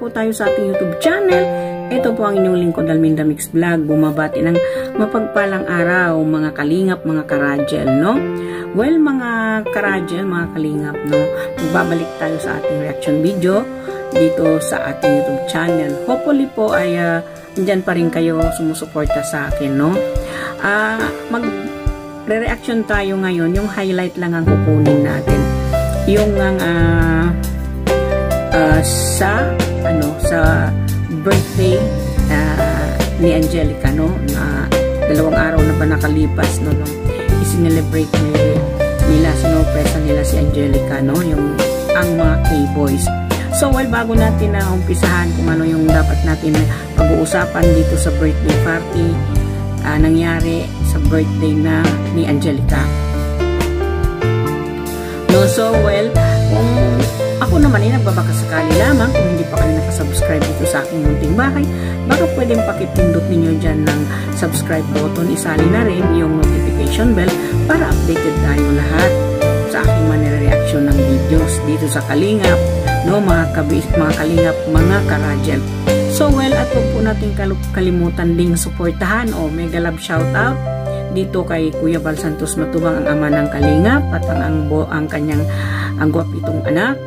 bago tayo sa ating YouTube channel, ito po ang inyong lingkod, Alminda Mix Vlog. Bumabati ng mapagpalang araw, mga kalingap, mga karajel, no? Well, mga karajel, mga kalingap, no? Magbabalik tayo sa ating reaction video dito sa ating YouTube channel. Hopefully po ay dyan pa rin kayo sumusuporta sa akin, no? Mag-reaction tayo ngayon. Yung highlight lang ang kukunin natin. Yung sa birthday ni Angelica, no, na 2 araw na ba nakalipas, no, isinelebrate nila, sinurpresa nila si Angelica, no, ang mga K-boys. So, well, bago natin na umpisahan kung ano yung dapat natin pag-uusapan dito sa birthday party nangyari sa birthday na ni Angelica. No, so, well, kung ako naman ay nagbabakasakali lamang, kung hindi pa kayo nakasubscribe dito sa aking munting bahay, baka pwedeng pakipindot ninyo dyan ng subscribe button, isali na rin yung notification bell para updated tayo lahat sa aking manire-reaction ng videos dito sa Kalingap, no, mga Kalingap, mga karajel. So, well, at huwag po natin kalimutan ding suportahan o mega love shoutout dito kay Kuya Val Santos Matubang, ang ama ng Kalingap, at ang kanyang gwapitong anak,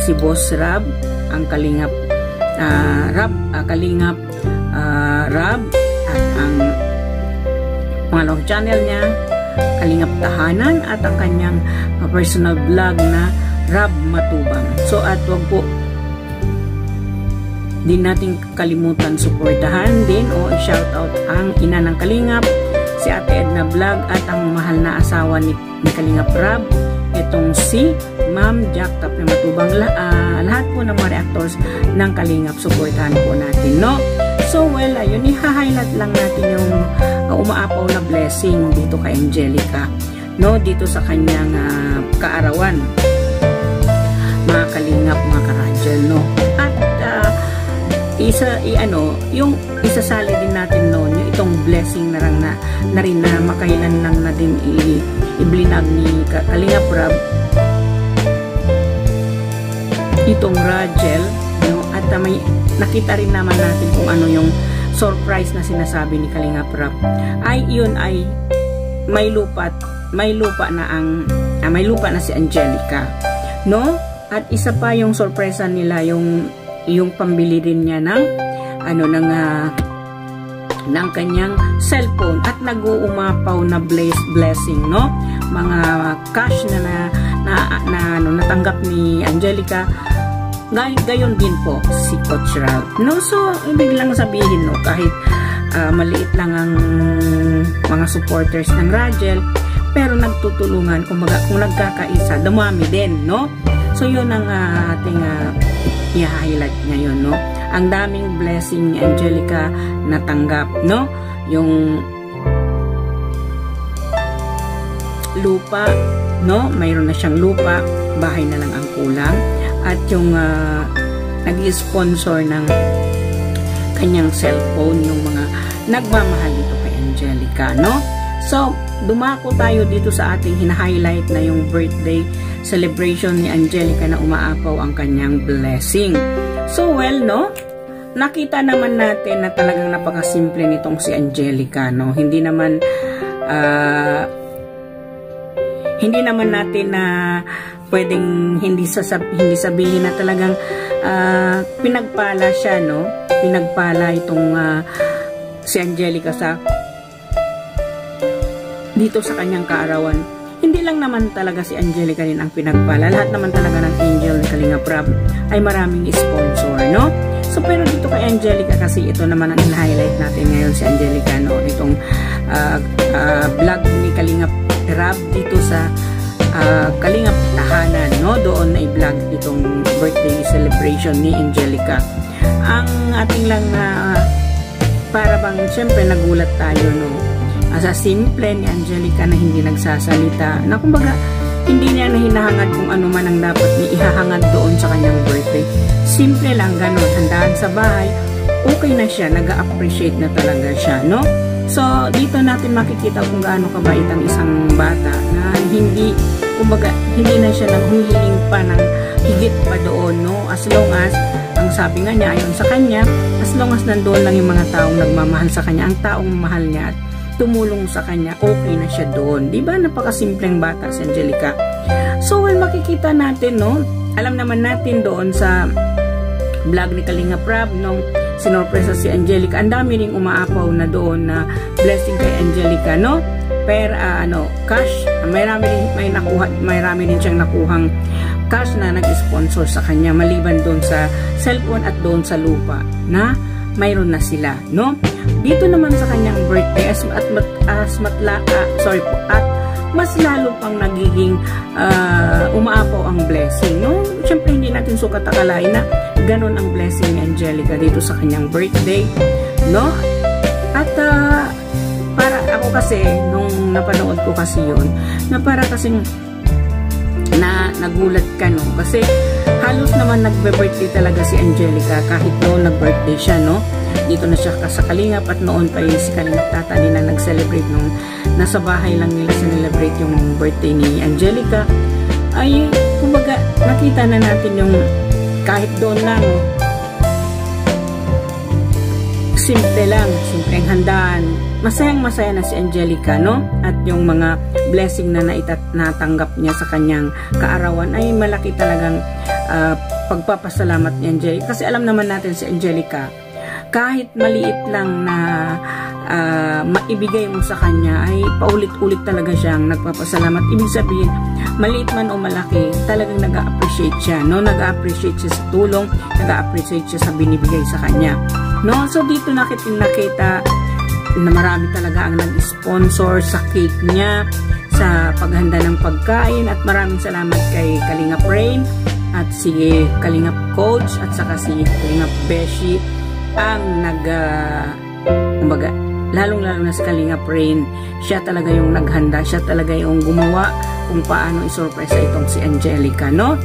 si Boss Rab, ang Kalingap Kalingap Rab, at ang pangalawang channel niya, Kalingap Tahanan, at ang kanyang personal vlog na Rab Matubang. So, at wag po din natin kalimutan suportahan din o i-shoutout ang ina ng Kalingap, si Ate Edna Vlog, at ang mahal na asawa ni Kalingap Rab, itong si Ma'am Jack Tape Matubang. Lahat po ng mga reactors ng Kalingap, suportahan po natin, no? So, well, ayun, i-highlight lang natin yung umaapaw na blessing dito kay Angelica, no? Dito sa kanyang kaarawan, mga Kalingap, mga karajel, no? At yung isasali din natin noon, yung itong blessing na rin na makailan lang na din i-blinag ni Kalingap Rab, itong Rajel, no? At may nakita rin naman natin kung ano yung surprise na sinasabi ni Kalingap Rab. Yun ay may lupa na si Angelica, no? At isa pa yung surpresa nila, yung pambili rin niya ng kanyang cellphone, at nag-uumapaw na blessing, no? Mga cash na natanggap ni Angelica, gayon din po si Coach Ralph, no? So, ibig lang sabihin, no, kahit maliit lang ang mga supporters ng Rajel, pero nagtutulungan, kung nagkakaisa, dumami din, no? So, yun ang ating i-highlight ngayon, no? Ang daming blessing ni Angelica natanggap, no? Yung lupa, no? Mayroon na siyang lupa, bahay na lang ang kulang. At yung nag-sponsor ng kanyang cellphone, yung mga nagmamahal dito kay Angelica, no? So, dumako tayo dito sa ating hina-highlight na yung birthday celebration ni Angelica na umaapaw ang kanyang blessing. So, well, no? Nakita naman natin na talagang napakasimple nitong si Angelica, no? Hindi naman natin na pwedeng hindi sabihin na talagang pinagpala siya, no? Pinagpala itong si Angelica dito sa kanyang kaarawan. Hindi lang naman talaga si Angelica rin ang pinagpala. Lahat naman talaga ng angel ni Kalingap Rab ay maraming sponsor, no? So, pero dito kay Angelica kasi, ito naman ang in-highlight natin ngayon si Angelica, no? Itong vlog ni Kalingap Rab dito sa Kalingap Tahanan, no? Doon na i-vlog itong birthday celebration ni Angelica. Ang ating lang para bang siyempre nagulat tayo, no? Sa simple ni Angelica na hindi nagsasalita, na kumbaga hindi niya nahinahangad kung ano man ang dapat ihahangad doon sa kanyang birthday. Simple lang, ganun, handaan sa bahay, okay na siya, nag-appreciate na talaga siya, no? So, dito natin makikita kung gaano kabait ang isang bata na hindi, kumbaga, hindi na siya nanghihiling pa ng higit pa doon, no? As long as, ang sabi nga niya, ayon sa kanya, as long as nandoon lang yung mga taong nagmamahal sa kanya, ang taong mahal niya at tumulong sa kanya, okay na siya doon. Diba? Napakasimpleng bata si Angelica. So, well, makikita natin, no? Alam naman natin doon sa vlog ni Kalinga Prab, nung sinorpresa si Angelica, ang dami ring umaapaw na doon na blessing kay Angelica, no? Per, cash, may rami rin siyang nakuhang cash na nag-sponsor sa kanya, maliban doon sa cellphone at doon sa lupa na mayroon na sila, no? Dito naman sa kanyang birthday at mas lalo pang nagiging umaapaw ang blessing, no? Siyempre hindi natin sukat akalain na ganun ang blessing ni Angelica dito sa kanyang birthday, no? At para ako kasi nung napanood ko kasi yun, na para kasing nagulat ka, no? Kasi halos naman nagbe-birthday talaga si Angelica kahit noon nag-birthday siya, no? Dito na siya sa Kalingap at noon pa si Kalingap Tata din na nag-celebrate nung nasa bahay lang nila celebrate yung birthday ni Angelica. Ay, kumbaga, nakita na natin yung kahit doon lang, simpleng handaan. Masayang-masaya na si Angelica, no? At yung mga blessing na natanggap niya sa kanyang kaarawan ay malaki talagang pagpapasalamat ni Angelica. Kasi alam naman natin si Angelica, kahit maliit lang na maibigay mo sa kanya ay paulit-ulit talaga siyang nagpapasalamat. Ibig sabihin, maliit man o malaki, talagang nag-a-appreciate siya, no? Nag-a-appreciate siya sa tulong, nag-a-appreciate siya sa binibigay sa kanya, no? So dito nakita na marami talaga ang nag-sponsor sa cake niya, sa paghanda ng pagkain, at maraming salamat kay Kalingap Rain at si Kalingap Coach at saka si Kalingap Beshi ang kumbaga, lalong-lalo na si Kalingap Rain, siya talaga yung naghanda, siya talaga yung gumawa kung paano isurpresa itong si Angelica, no?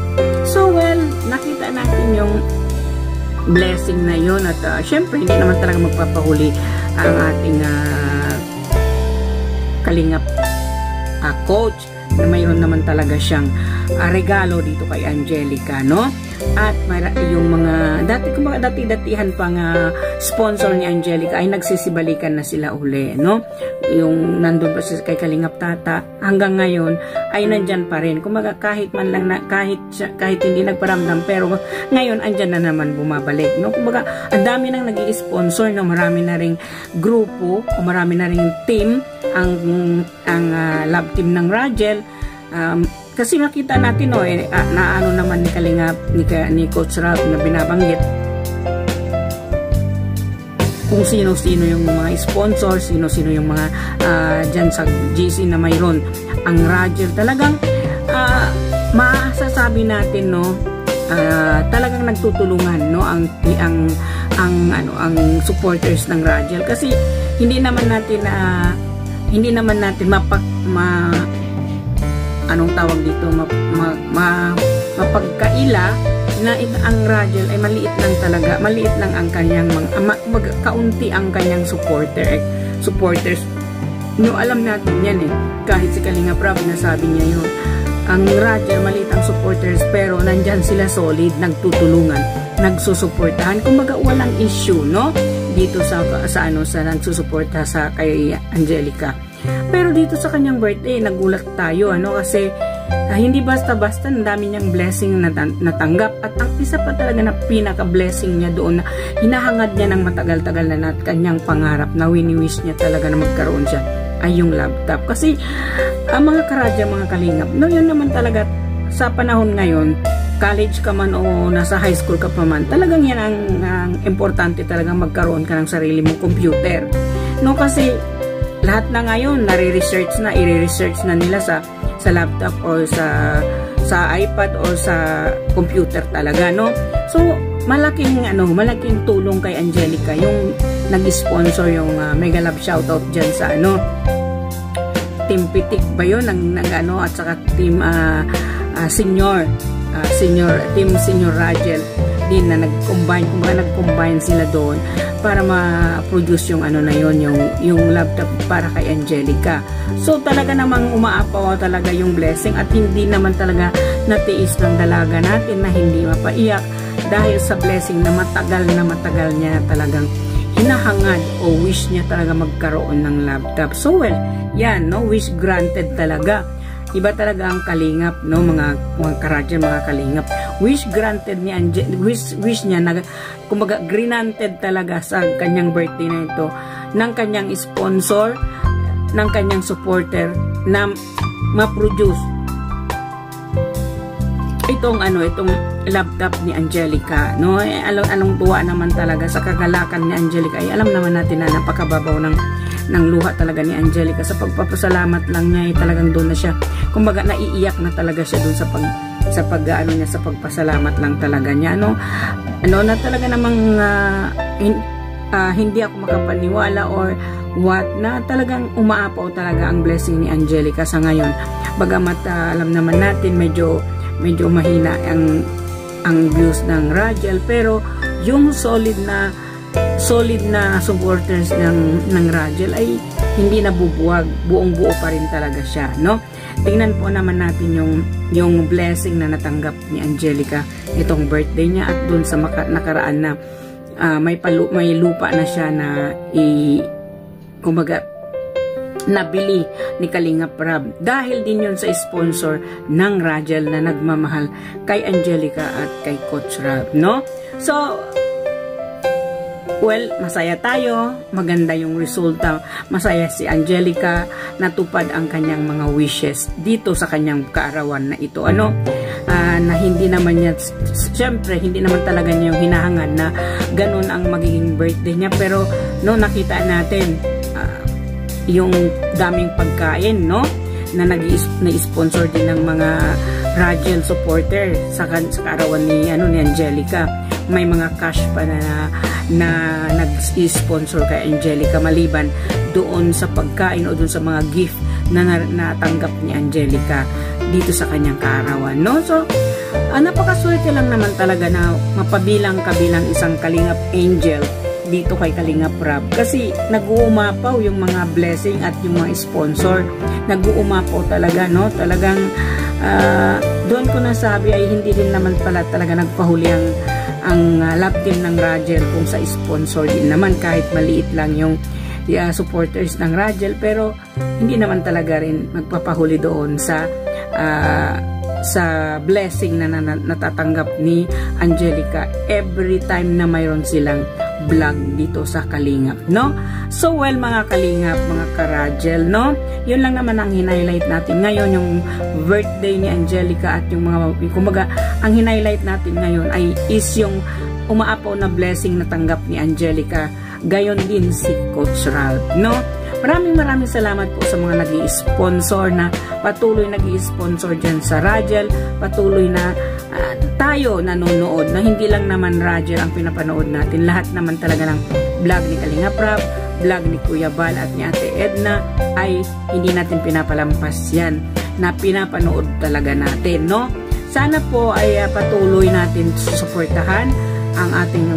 So, well, nakita natin yung blessing na yun at syempre, hindi naman talaga magpapahuli ang ating Kalingap Coach na mayroon naman talaga siyang regalo dito kay Angelica, no? At yung mga dati-datihan pang sponsor ni Angelica ay nagsisibalikan na sila uli, no? Yung nandun pa siya kay Kalingap Tata, hanggang ngayon ay nandyan pa rin. Kumbaga kahit man lang kahit hindi nagparamdam, pero ngayon andyan na naman bumabalik, no? Kumbaga ang dami nang nag-i-sponsor, no? Marami na ring grupo o marami na ring team ang love team ng Rajel. Kasi nakita natin, no, na ano naman ni Kalingap, ni Coach Ralph na binabanggit kung sino-sino yung mga sponsor, sino-sino yung mga dyan sa GC na mayroon ang Rajel. Talagang masasabi natin, no, talagang nagtutulungan, no, ang supporters ng Rajel. Kasi hindi naman natin anong tawag dito, mapagkaila na ang Rajel ay maliit lang ang kanyang kaunti ang kanyang supporters. No, alam natin yan, kahit si Kalinga Prab nasabi niya yun, ang Rajel maliit ang supporters pero nandyan sila solid, nagtutulungan, nagsusuportahan, kumbaga walang issue, no, dito sa nagsusuporta sa kay Angelica. Pero dito sa kanyang birthday, nagulat tayo, kasi hindi basta-basta, ang dami niyang blessing na natanggap. At ang isa pa talaga na pinaka-blessing niya doon na hinahangad niya ng matagal-tagal na kanyang pangarap na wini-wish niya talaga na magkaroon siya ay yung laptop. Kasi mga karadya, mga kalingap, no, yun naman talaga sa panahon ngayon, college ka man o nasa high school ka pa man, talagang yan ang importante talagang magkaroon ka ng sarili mong computer. No, kasi lahat na ngayon i-research na nila sa laptop or sa iPad or sa computer talaga, no? So malaking tulong kay Angelica yung nag-sponsor yung Mega Love shoutout diyan sa Team Pitik ba yun at saka Team Senior Rajel. din na nag-combine sila doon para ma-produce yung ano na yon, yung laptop para kay Angelica. So talaga namang umaapaw talaga yung blessing at hindi naman talaga natiis ng dalaga natin na hindi mapaiyak dahil sa blessing na matagal niya talagang hinahangad o wish niya talaga magkaroon ng laptop. So well, yan, no, wish granted talaga. Iba talaga ang kalingap, no, mga karadyan, mga kalingap. Wish granted ni wish niya na kumbaga granted talaga sa kanyang birthday na ito ng kanyang sponsor, ng kanyang supporter na ma-produce itong laptop ni Angelica, no. Anong tuwa naman talaga sa kagalakan ni Angelica. Alam naman natin na napakababaw ng luha talaga ni Angelica. Sa pagpapasalamat lang niya, talagang doon na siya, kumbaga naiiyak na talaga siya doon sa pagpasalamat lang talaga niya, no. Na talaga namang hindi ako makapaniwala or what, na talagang umaapaw talaga ang blessing ni Angelica sa ngayon. Bagamat alam naman natin medyo mahina ang views ng Rajel, pero yung solid na supporters ng Rajel ay hindi nabubuwag, buong-buo pa rin talaga siya, no. Tingnan po naman natin yung blessing na natanggap ni Angelica itong birthday niya at dun sa nakaraan na may lupa na siya na kumbaga nabili ni Kalingap Rab. Dahil din yun sa sponsor ng Rajel na nagmamahal kay Angelica at kay Coach Rab, no? So, well, masaya tayo. Maganda yung resulta. Masaya si Angelica. Natupad ang kanyang mga wishes dito sa kanyang kaarawan na ito. Na hindi naman niya, syempre, hindi naman talaga niya yung hinahangad na ganun ang magiging birthday niya. Pero, no, nakita natin yung daming pagkain, no, na na-sponsor din ng mga Rajel supporter sa kaarawan ni Angelica. May mga cash pa na nag-sponsor kay Angelica maliban doon sa pagkain o doon sa mga gift na natanggap ni Angelica dito sa kanyang kaarawan, no. So napakaswerte lang naman talaga na mapabilang kabilang isang Kalingap Angel dito kay Kalingap Rab, kasi nag-uumapaw yung mga blessing at yung mga sponsor, nag-uumapaw talaga, no. Talagang doon ko nasabi ay hindi din naman pala talaga nagpahuli ang love team ng Rajel kung sa sponsor din naman, kahit maliit lang yung supporters ng Rajel, pero hindi naman talaga rin magpapahuli doon sa blessing na natatanggap ni Angelica every time na mayroon silang vlog dito sa Kalingap, no. So well, mga Kalingap, mga ka-Rajel, no, yun lang naman ang hinighlight natin ngayon, yung birthday ni Angelica at yung mga, kumbaga, ang hinighlight natin ngayon is yung umaapaw na blessing na tanggap ni Angelica, gayon din si Coach Ralph, no. Maraming salamat po sa mga nag-i-sponsor, na patuloy nag-i-sponsor dyan sa Rajel, patuloy na tayo nanonood, na hindi lang naman Rajel ang pinapanood natin, lahat naman talaga ng vlog ni Kalingap Rab, vlog ni Kuya Bal at ni Ate Edna ay hindi natin pinapalampas yan, na pinapanood talaga natin, no. Sana po ay patuloy natin susuportahan ang ating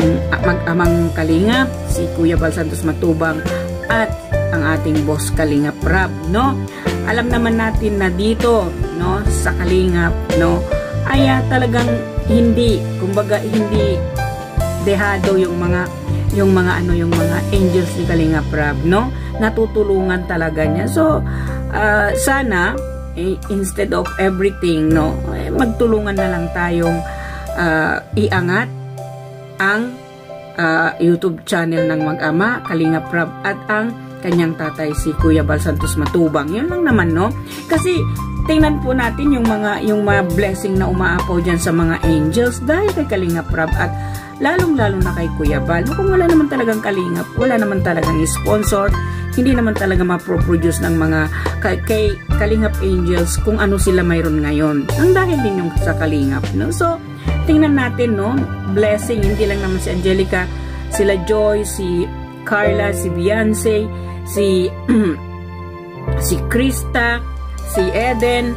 mag-amang Kalingap, si Kuya Bal Santos Matubang at ang ating boss Kalingap Rab, no. Alam naman natin na dito, no, sa Kalingap, no, ay talagang hindi dehado yung mga angels ni Kalingap Rab, no. Natutulungan talaga niya. So sana instead of everything, no, magtulungan na lang tayong iangat ang YouTube channel ng mag-ama Kalingap Rab at ang kanyang tatay si Kuya Bal Santos Matubang. Yun lang naman, no. Kasi tingnan po natin yung mga blessing na umaapaw dyan sa mga angels dahil kay Kalingap Rab at lalong-lalo na kay Kuya Bal. Kung wala naman talagang Kalingap, wala naman talagang sponsor, hindi naman talaga ma-produce ng mga kay Kalingap Angels kung ano sila mayroon ngayon. Ang dahil din yung sa Kalingap, no. So tingnan natin, no, blessing, hindi lang naman si Angelica, sila Joy, si Carla, si Beyonce, si Krista, si Eden,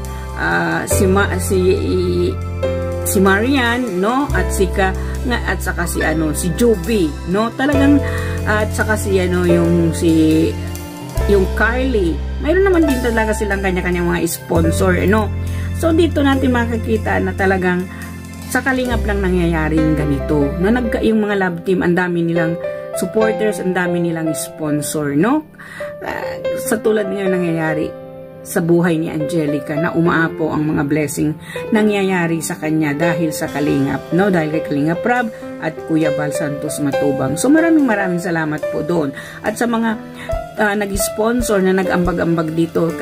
si si Marian, no? At saka si si Joby, no? Talagang at saka si yung Carly. Mayroon naman din talaga silang kanya-kanyang mga sponsor, no? So dito natin makikita na talagang sa Kalingap lang nangyayari yung ganito. No, yung mga love team, ang dami nilang supporters, ang dami nilang sponsor, no? Sa tulad ngayon nangyayari sa buhay ni Angelica na umaapo ang mga blessing nangyayari sa kanya dahil sa Kalingap, no? Dahil kay Kalingap Rab at Kuya Bal Santos Matubang. So maraming salamat po doon. At sa mga nag-sponsor na nag-ambag-ambag dito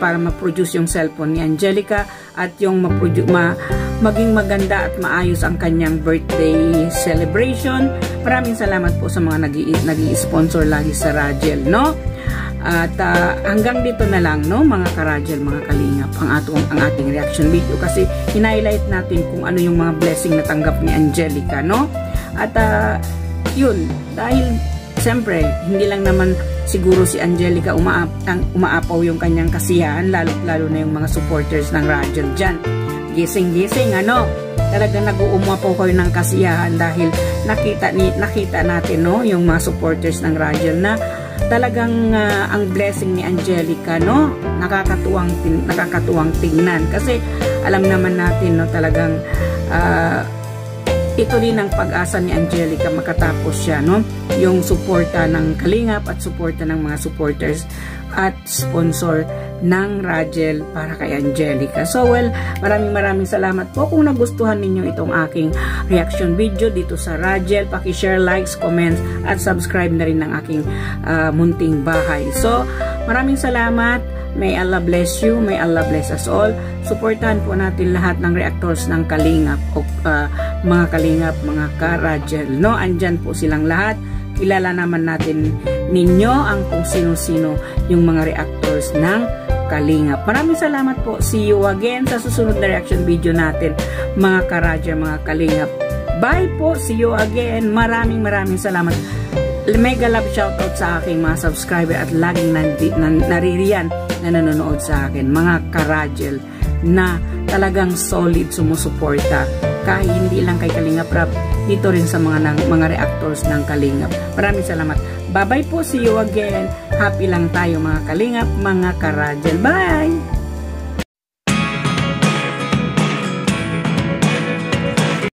para ma-produce yung cellphone ni Angelica at yung maging maganda at maayos ang kanyang birthday celebration. Maraming salamat po sa mga nag-i-sponsor lagi sa Rajel, no? At hanggang dito na lang, no, mga ka-Rajel, mga Kalingap, ang ating reaction video kasi hinighlight natin kung ano yung mga blessing na tanggap ni Angelica, no? At yun, dahil siyempre, hindi lang naman siguro si Angelica umaapaw yung kanyang kasiyahan, lalo na yung mga supporters ng Rajel dyan. Gising-gising, talagang nag-uumapaw kayo ng kasiyahan dahil nakita natin, no, yung mga supporters ng Rajel na talagang ang blessing ni Angelica, no, nakakatuwang tingnan kasi alam naman natin, no, talagang ito din ang pag-asa ni Angelica makatapos siya, no, yung suporta ng Kalingap at suporta ng mga supporters at sponsor ng Rajel para kay Angelica. So well, maraming salamat po. Kung nagustuhan ninyo itong aking reaction video dito sa Rajel, paki-share, likes, comments at subscribe na rin ng aking munting bahay. So maraming salamat. May Allah bless you. May Allah bless us all. Suportahan po natin lahat ng reactors ng Kalingap o mga Kalingap, mga ka-Rajel, no? Andyan po silang lahat. Kilala naman natin ninyo ang kung sino-sino yung mga reactors ng Kalingap. Maraming salamat po. See you again sa susunod na reaction video natin, mga ka-Rajel, mga Kalingap. Bye po. See you again. Maraming salamat. Mega love shoutout sa aking mga subscriber at laging naririyan na nanonood sa akin, mga ka-Rajel na talagang solid sumusuporta kahit hindi lang kay Kalingap Rab, dito rin sa mga reactors ng Kalingap. Maraming salamat. Bye-bye po. See you again. Happy lang tayo, mga Kalingap, mga ka-Rajel. Bye!